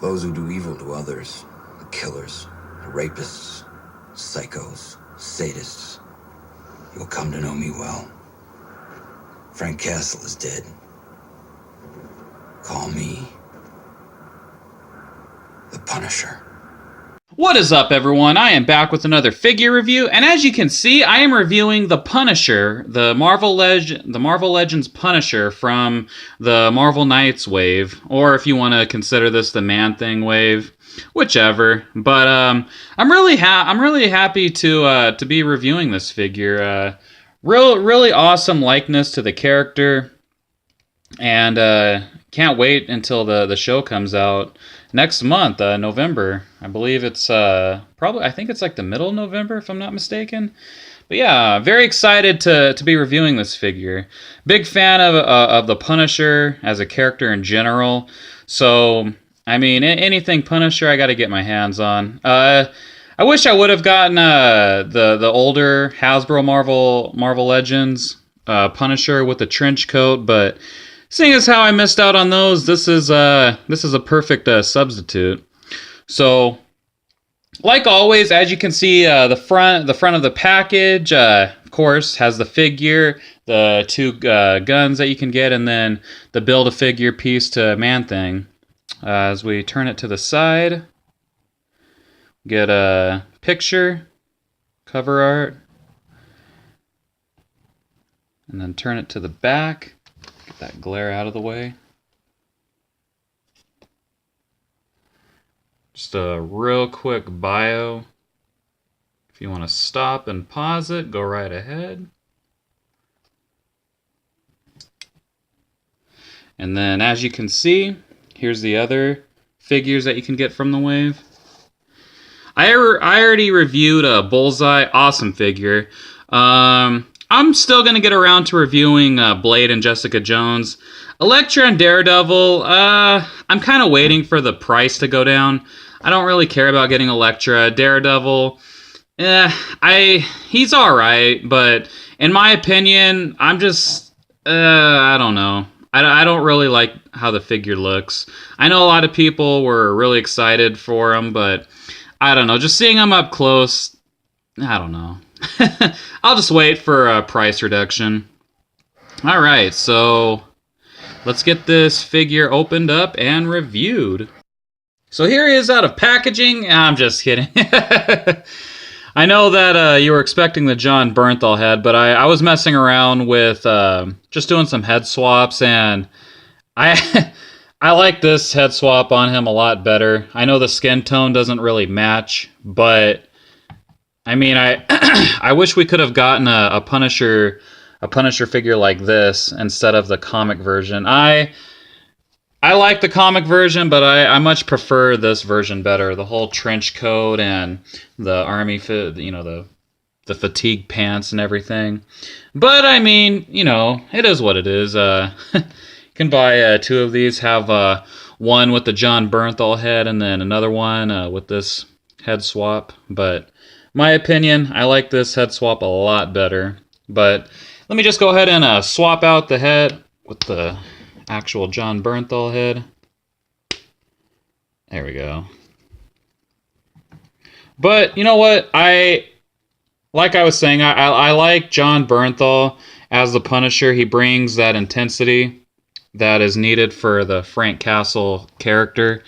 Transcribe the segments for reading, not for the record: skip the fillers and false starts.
Those who do evil to others, the killers, the rapists, psychos, sadists. You'll come to know me well. Frank Castle is dead. Call me the Punisher. What is up, everyone? I am back with another figure review, and as you can see, I am reviewing the Punisher, the Marvel Legends Punisher from the Marvel Knights wave, or if you want to consider this the Man-Thing wave, whichever. But I'm really happy to be reviewing this figure. Really awesome likeness to the character, and can't wait until the show comes out next month, November. I believe it's I think it's like the middle of November, if I'm not mistaken. But yeah, very excited to be reviewing this figure. Big fan of the Punisher as a character in general. So, I mean, anything Punisher, I got to get my hands on. I wish I would have gotten the older Hasbro Marvel Legends Punisher with the trench coat, but seeing as how I missed out on those, this is a perfect substitute. So, like always, as you can see, the front of the package, of course, has the figure, the two guns that you can get, and then the Build-A-Figure piece to Man-Thing. As we turn it to the side, get a picture, cover art, and then turn it to the back. Get that glare out of the way. Just a real quick bio. If you want to stop and pause it, go right ahead. And then as you can see, here's the other figures that you can get from the wave. I already reviewed a Bullseye, awesome figure. I'm still going to get around to reviewing Blade and Jessica Jones. Elektra and Daredevil, I'm kind of waiting for the price to go down. I don't really care about getting Elektra. Daredevil, he's alright, but in my opinion, I'm just, I don't know. I don't really like how the figure looks. I know a lot of people were really excited for him, but I don't know. Just seeing him up close, I don't know. I'll just wait for a price reduction. Alright, so let's get this figure opened up and reviewed. So here he is out of packaging. I'm just kidding. I know that you were expecting the Jon Bernthal head, but I was messing around with just doing some head swaps, and I like this head swap on him a lot better. I know the skin tone doesn't really match, but I mean, I wish we could have gotten a Punisher figure like this instead of the comic version. I like the comic version, but I much prefer this version better. The whole trench coat and the army fit, the fatigue pants and everything. But I mean, it is what it is. You can buy two of these. Have one with the Jon Bernthal head, and then another one with this head swap. But my opinion, I like this head swap a lot better. But let me just go ahead and swap out the head with the actual Jon Bernthal head. There we go. But you know what? Like I was saying, I like Jon Bernthal as the Punisher. He brings that intensity that is needed for the Frank Castle character.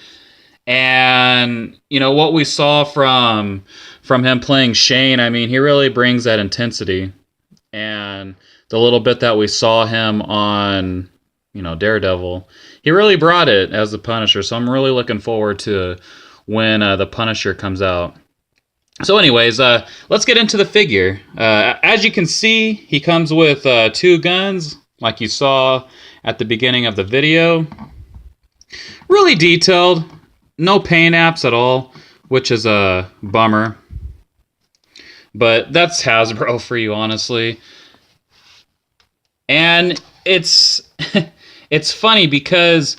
And what we saw from him playing Shane, I mean, he really brings that intensity. And the little bit that we saw him on Daredevil, he really brought it as the Punisher. So I'm really looking forward to when the Punisher comes out. So anyways, let's get into the figure. As you can see, he comes with two guns, like you saw at the beginning of the video. Really detailed. No paint apps at all, which is a bummer. But that's Hasbro for you, honestly. And it's it's funny because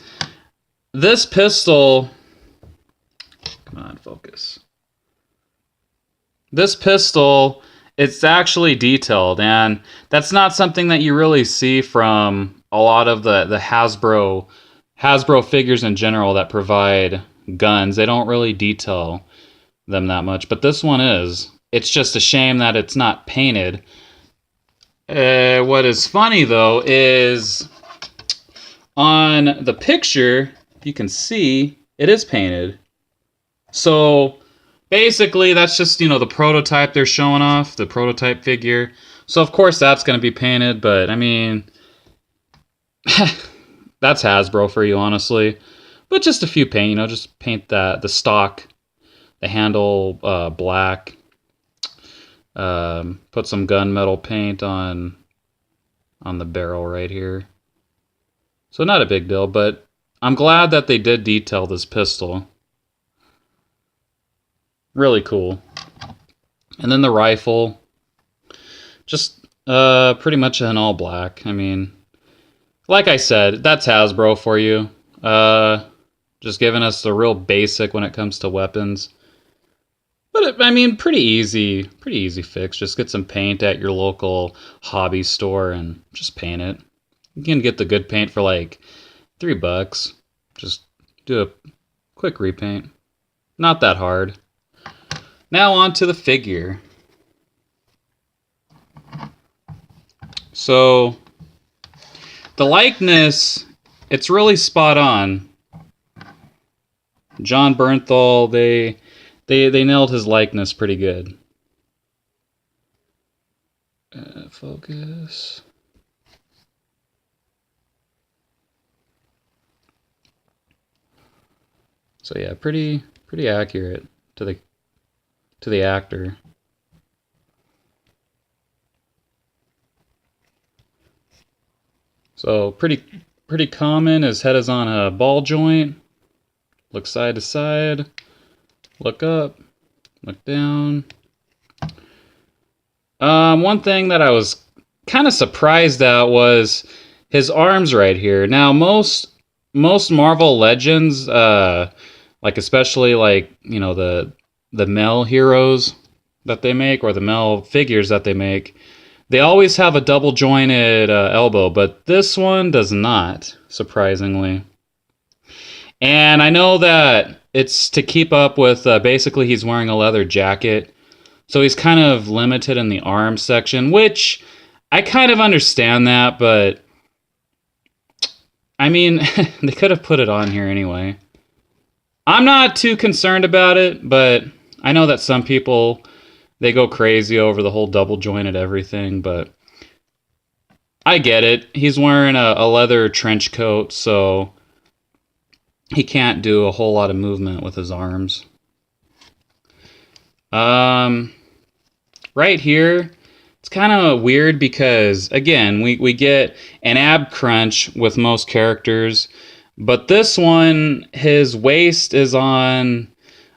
this pistol, come on, focus. This pistol, it's actually detailed, and that's not something that you really see from a lot of the Hasbro figures in general that provide guns. They don't really detail them that much, but this one is. It's just a shame that it's not painted. What is funny though is on the picture, you can see it is painted. So basically that's just, the prototype they're showing off, the prototype figure. So of course that's going to be painted, but I mean, that's Hasbro for you, honestly. But just a few paint, just paint the stock, the handle black. Put some gunmetal paint on the barrel right here. So not a big deal, but I'm glad that they did detail this pistol. Really cool. And then the rifle, just pretty much in all black. I mean, like I said, that's Hasbro for you. Just giving us the real basic when it comes to weapons. But I mean, pretty easy fix. Just get some paint at your local hobby store and just paint it. You can get the good paint for like $3. Just do a quick repaint. Not that hard. Now on to the figure. So the likeness, it's really spot on. Jon Bernthal, they nailed his likeness pretty good. Focus. So yeah, pretty accurate to the actor. So pretty common. His head is on a ball joint. Look side to side. Look up. Look down. One thing that I was kind of surprised at was his arms right here. Now most Marvel Legends, like especially like the male heroes that they make, or the male figures that they make, they always have a double jointed elbow, but this one does not, surprisingly. And I know that it's to keep up with, basically he's wearing a leather jacket, so he's kind of limited in the arm section, which I kind of understand that, but I mean, they could have put it on here anyway. I'm not too concerned about it, but I know that some people, they go crazy over the whole double jointed everything, but I get it. He's wearing a leather trench coat, so he can't do a whole lot of movement with his arms. Right here, it's kind of weird because, again, we get an ab crunch with most characters, but this one, his waist is on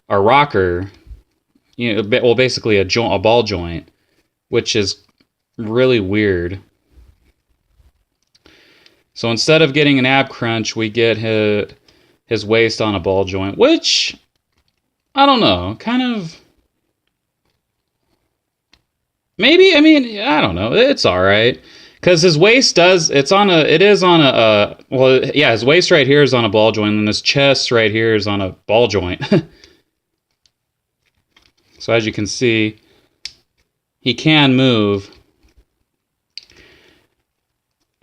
a rocker, well, basically a ball joint, which is really weird. So instead of getting an ab crunch, we get his waist on a ball joint, which, I don't know, kind of, maybe, I mean, I don't know, it's alright. Because his waist his waist right here is on a ball joint, and his chest right here is on a ball joint. So as you can see, he can move.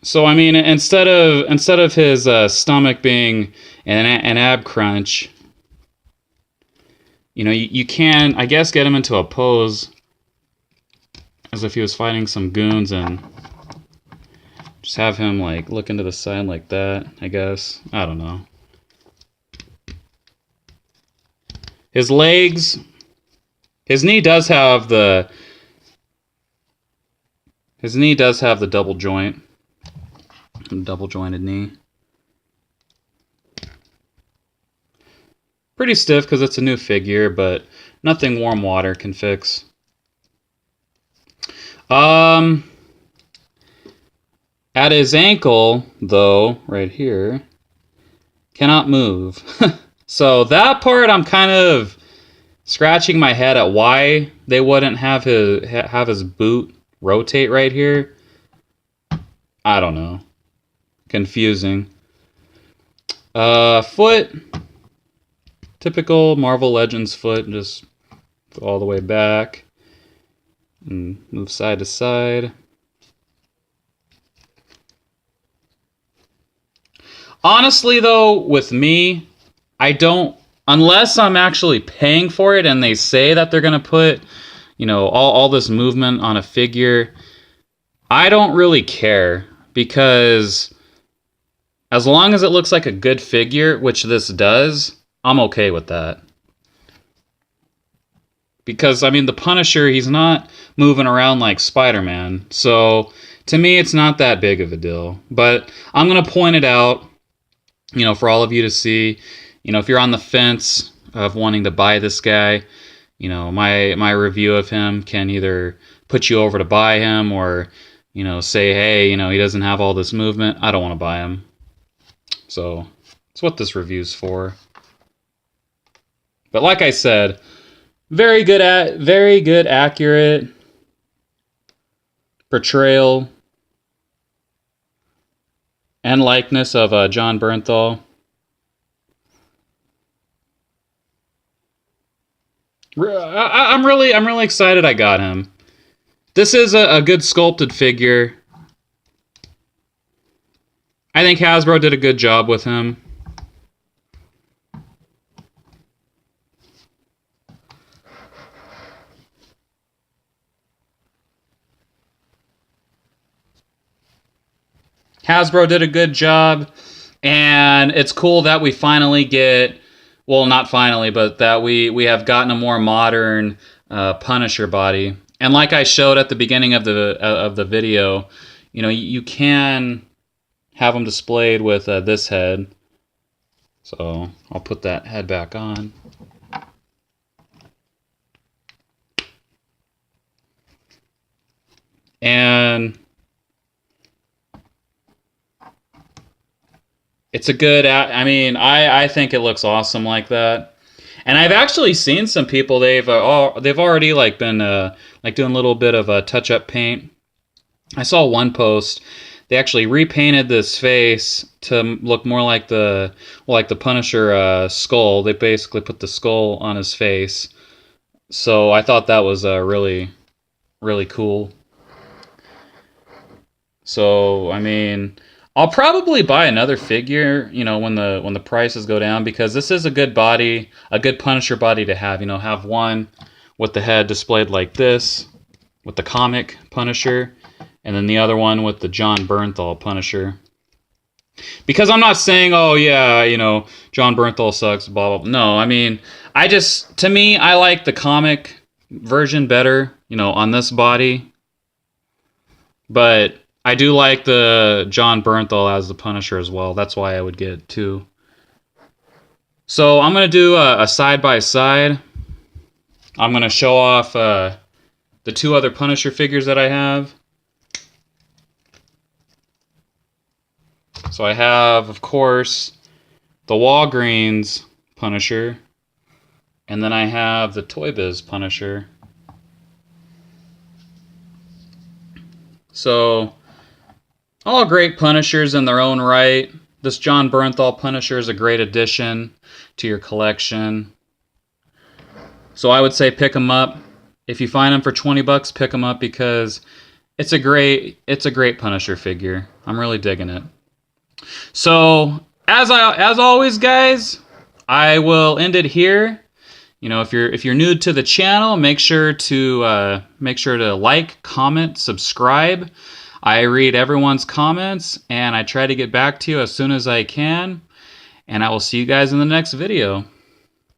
So I mean, instead of his stomach being an ab crunch, you can, I guess, get him into a pose as if he was fighting some goons, and just have him like look into the side like that, I guess. I don't know. His legs, his knee does have the double joint. Double jointed knee. Pretty stiff because it's a new figure, but nothing warm water can fix. At his ankle, though, right here, cannot move. So that part I'm kind of scratching my head at why they wouldn't have his boot rotate right here. I don't know. Confusing. Foot. typical Marvel Legends foot. Just go all the way back and move side to side. Honestly, though, with me, I don't, unless I'm actually paying for it and they say that they're going to put, you know, all this movement on a figure, I don't really care, because as long as it looks like a good figure, which this does, I'm okay with that. Because, I mean, the Punisher, he's not moving around like Spider-Man. So, to me, it's not that big of a deal. But I'm going to point it out, you know, for all of you to see. You know, if you're on the fence of wanting to buy this guy, you know, my review of him can either put you over to buy him, or, you know, say, hey, you know, he doesn't have all this movement, I don't want to buy him. So, that's what this review's for. But like I said, very good, accurate portrayal and likeness of Jon Bernthal. I'm really excited I got him. This is a good sculpted figure. I think Hasbro did a good job with him. Hasbro did a good job, and it's cool that we finally get, well, not finally, but that we have gotten a more modern Punisher body. And like I showed at the beginning of the video, you know, you can have them displayed with this head. So I'll put that head back on. And it's a good, I mean, I think it looks awesome like that. And I've actually seen some people, they've already like been like doing a little bit of a touch-up paint. I saw one post, they actually repainted this face to look more like the Punisher skull. They basically put the skull on his face. So I thought that was really, really cool. So, I mean, I'll probably buy another figure, you know, when the prices go down, because this is a good body, a good Punisher body to have. You know, have one with the head displayed like this, with the comic Punisher, and then the other one with the Jon Bernthal Punisher. Because I'm not saying, oh yeah, you know, Jon Bernthal sucks, blah, blah, blah. No, I mean, to me, I like the comic version better, you know, on this body. But I do like the Jon Bernthal as the Punisher as well. That's why I would get two. So I'm going to do a side-by-side. I'm going to show off the two other Punisher figures that I have. So I have, of course, the Walgreens Punisher. And then I have the Toy Biz Punisher. So, all great Punishers in their own right. This Jon Bernthal Punisher is a great addition to your collection. So I would say pick them up. If you find them for $20, pick them up, because it's a great Punisher figure. I'm really digging it. So, as always, guys, I will end it here. You know, if you're new to the channel, make sure to like, comment, subscribe. I read everyone's comments, and I try to get back to you as soon as I can. And I will see you guys in the next video.